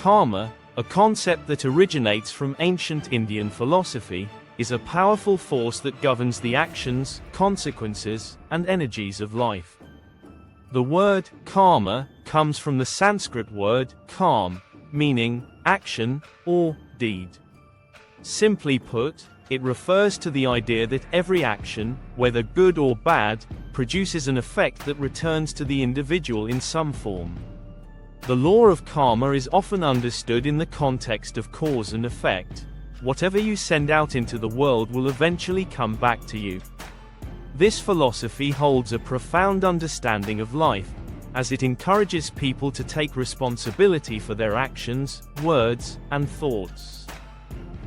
Karma, a concept that originates from ancient Indian philosophy, is a powerful force that governs the actions, consequences, and energies of life. The word karma comes from the Sanskrit word karm, meaning action or deed. Simply put, it refers to the idea that every action, whether good or bad, produces an effect that returns to the individual in some form. The law of karma is often understood in the context of cause and effect. Whatever you send out into the world will eventually come back to you. This philosophy holds a profound understanding of life, as it encourages people to take responsibility for their actions, words, and thoughts.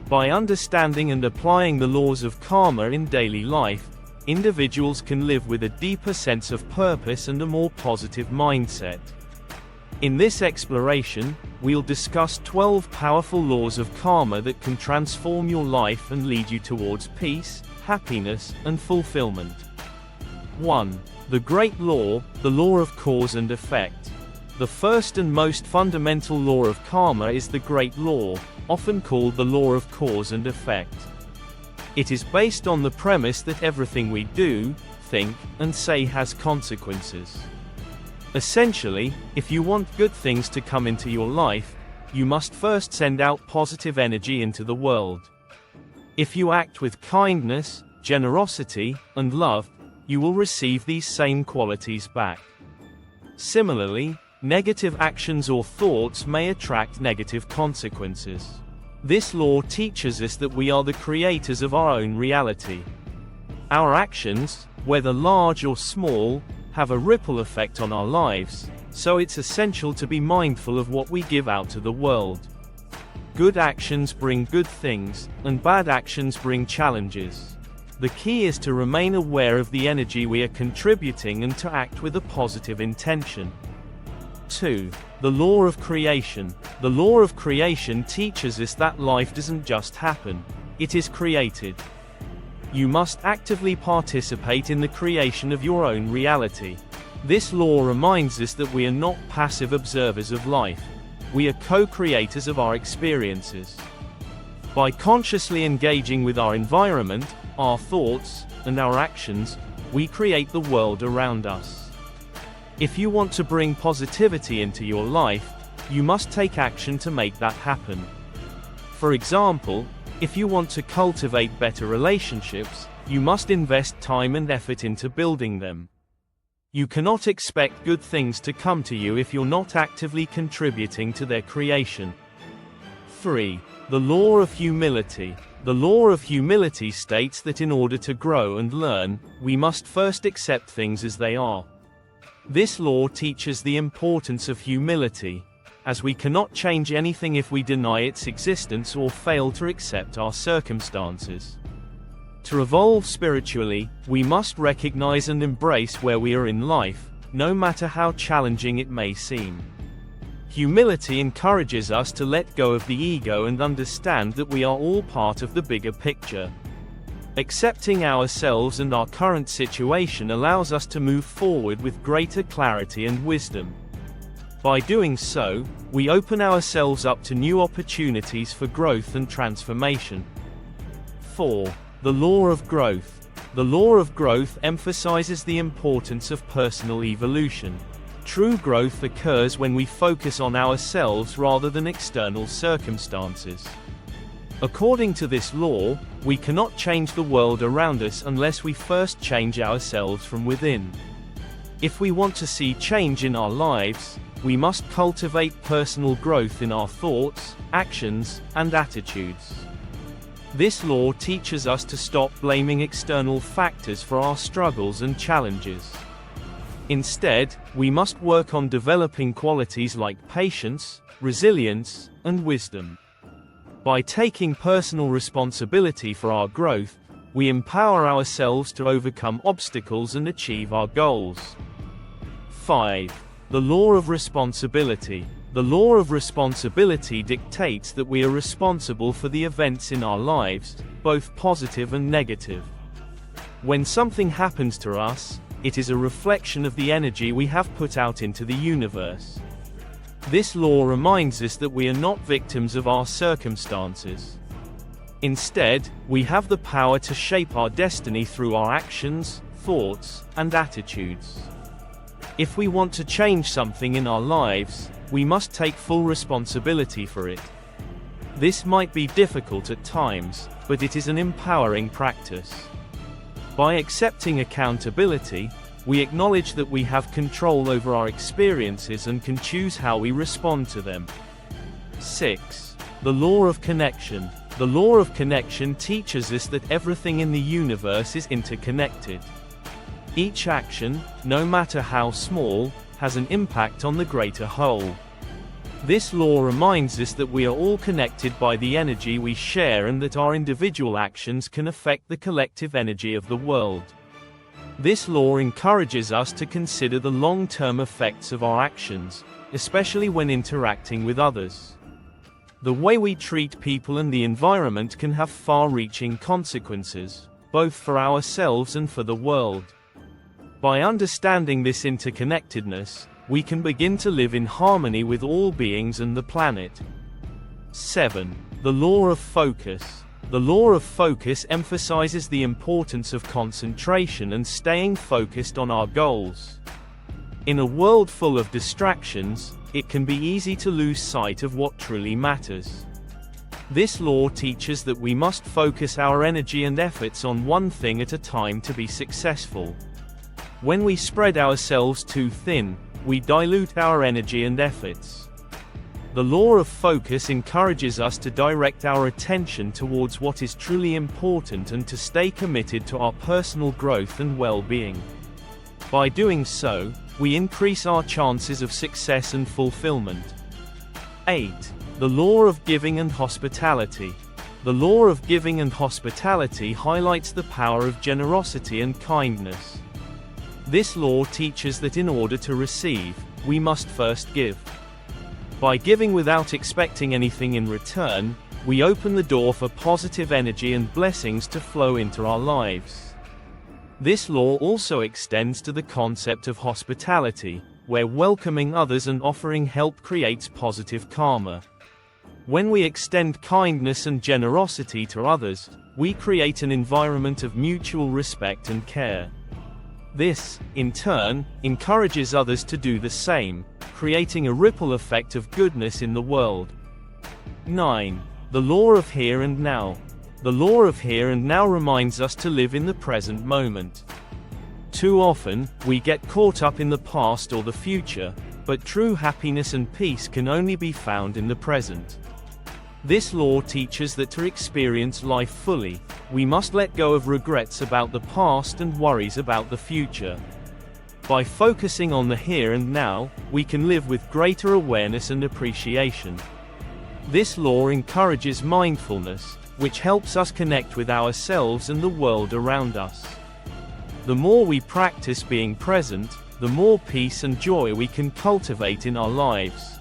By understanding and applying the laws of karma in daily life, individuals can live with a deeper sense of purpose and a more positive mindset. In this exploration, we'll discuss 12 powerful laws of karma that can transform your life and lead you towards peace, happiness, and fulfillment. 1. The Great Law, the law of cause and effect. The first and most fundamental law of karma is the Great Law, often called the law of cause and effect. It is based on the premise that everything we do, think, and say has consequences. Essentially, if you want good things to come into your life, you must first send out positive energy into the world. If you act with kindness, generosity, and love, you will receive these same qualities back. Similarly, negative actions or thoughts may attract negative consequences. This law teaches us that we are the creators of our own reality. Our actions, whether large or small, have a ripple effect on our lives, so it's essential to be mindful of what we give out to the world. Good actions bring good things, and bad actions bring challenges. The key is to remain aware of the energy we are contributing and to act with a positive intention. 2. The law of creation. The law of creation teaches us that life doesn't just happen, it is created. You must actively participate in the creation of your own reality. This law reminds us that we are not passive observers of life. We are co-creators of our experiences. By consciously engaging with our environment, our thoughts, and our actions, we create the world around us. If you want to bring positivity into your life, you must take action to make that happen. For example, if you want to cultivate better relationships, you must invest time and effort into building them. You cannot expect good things to come to you if you're not actively contributing to their creation. 3. The law of humility. The law of humility states that in order to grow and learn, we must first accept things as they are. This law teaches the importance of humility, as we cannot change anything if we deny its existence or fail to accept our circumstances. To evolve spiritually, we must recognize and embrace where we are in life, no matter how challenging it may seem. Humility encourages us to let go of the ego and understand that we are all part of the bigger picture. Accepting ourselves and our current situation allows us to move forward with greater clarity and wisdom. By doing so, we open ourselves up to new opportunities for growth and transformation. 4. The law of growth. The law of growth emphasizes the importance of personal evolution. True growth occurs when we focus on ourselves rather than external circumstances. According to this law, we cannot change the world around us unless we first change ourselves from within. If we want to see change in our lives, we must cultivate personal growth in our thoughts, actions, and attitudes. This law teaches us to stop blaming external factors for our struggles and challenges. Instead, we must work on developing qualities like patience, resilience, and wisdom. By taking personal responsibility for our growth, we empower ourselves to overcome obstacles and achieve our goals. 5. The law of responsibility. The law of responsibility dictates that we are responsible for the events in our lives, both positive and negative. When something happens to us, it is a reflection of the energy we have put out into the universe. This law reminds us that we are not victims of our circumstances. Instead, we have the power to shape our destiny through our actions, thoughts, and attitudes. If we want to change something in our lives, we must take full responsibility for it. This might be difficult at times, but it is an empowering practice. By accepting accountability, we acknowledge that we have control over our experiences and can choose how we respond to them. 6. The law of connection. The law of connection teaches us that everything in the universe is interconnected. Each action, no matter how small, has an impact on the greater whole. This law reminds us that we are all connected by the energy we share and that our individual actions can affect the collective energy of the world. This law encourages us to consider the long-term effects of our actions, especially when interacting with others. The way we treat people and the environment can have far-reaching consequences, both for ourselves and for the world. By understanding this interconnectedness, we can begin to live in harmony with all beings and the planet. 7. The law of focus. The law of focus emphasizes the importance of concentration and staying focused on our goals. In a world full of distractions, it can be easy to lose sight of what truly matters. This law teaches that we must focus our energy and efforts on one thing at a time to be successful. When we spread ourselves too thin, we dilute our energy and efforts. The law of focus encourages us to direct our attention towards what is truly important and to stay committed to our personal growth and well-being. By doing so, we increase our chances of success and fulfillment. 8. The law of giving and hospitality. The law of giving and hospitality highlights the power of generosity and kindness. This law teaches that in order to receive, we must first give. By giving without expecting anything in return, we open the door for positive energy and blessings to flow into our lives. This law also extends to the concept of hospitality, where welcoming others and offering help creates positive karma. When we extend kindness and generosity to others, we create an environment of mutual respect and care. This, in turn, encourages others to do the same, creating a ripple effect of goodness in the world. 9. The law of here and now. The law of here and now reminds us to live in the present moment. Too often, we get caught up in the past or the future, but true happiness and peace can only be found in the present. This law teaches that to experience life fully, we must let go of regrets about the past and worries about the future. By focusing on the here and now, we can live with greater awareness and appreciation. This law encourages mindfulness, which helps us connect with ourselves and the world around us. The more we practice being present, the more peace and joy we can cultivate in our lives.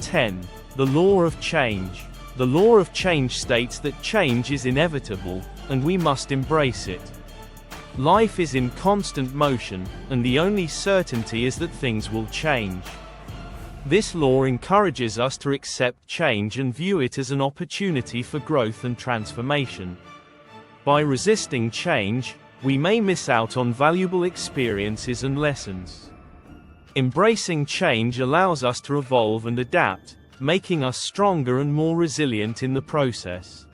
10. The law of change. The law of change states that change is inevitable, and we must embrace it. Life is in constant motion, and the only certainty is that things will change. This law encourages us to accept change and view it as an opportunity for growth and transformation. By resisting change, we may miss out on valuable experiences and lessons. Embracing change allows us to evolve and adapt, making us stronger and more resilient in the process.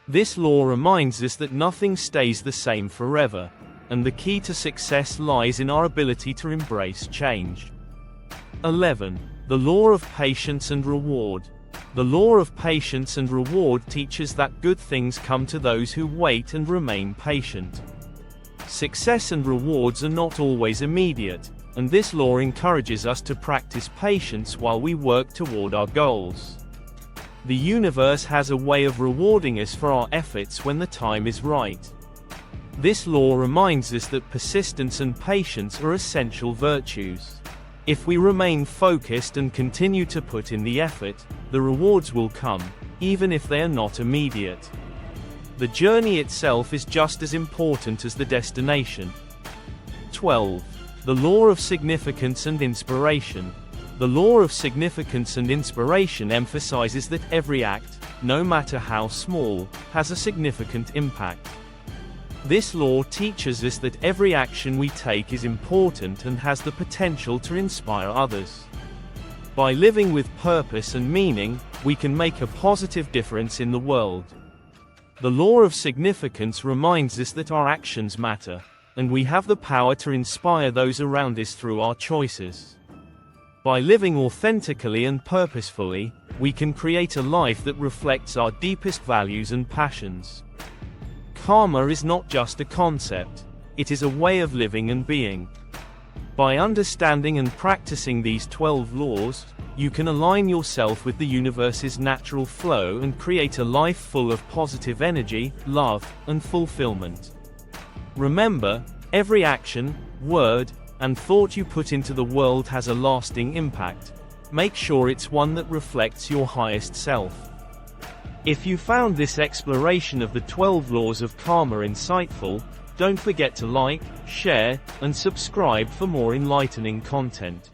This law reminds us that nothing stays the same forever, and the key to success lies in our ability to embrace change. 11. The law of patience and reward. The law of patience and reward teaches that good things come to those who wait and remain patient. Success and rewards are not always immediate, and this law encourages us to practice patience while we work toward our goals. The universe has a way of rewarding us for our efforts when the time is right. This law reminds us that persistence and patience are essential virtues. If we remain focused and continue to put in the effort, the rewards will come, even if they are not immediate. The journey itself is just as important as the destination. 12. The law of significance and inspiration. The law of significance and inspiration emphasizes that every act, no matter how small, has a significant impact. This law teaches us that every action we take is important and has the potential to inspire others. By living with purpose and meaning, we can make a positive difference in the world. The law of significance reminds us that our actions matter, and we have the power to inspire those around us through our choices. By living authentically and purposefully, we can create a life that reflects our deepest values and passions. Karma is not just a concept, it is a way of living and being. By understanding and practicing these 12 laws, you can align yourself with the universe's natural flow and create a life full of positive energy, love, and fulfillment. Remember, every action, word, and thought you put into the world has a lasting impact. Make sure it's one that reflects your highest self. If you found this exploration of the 12 laws of karma insightful, don't forget to like, share, and subscribe for more enlightening content.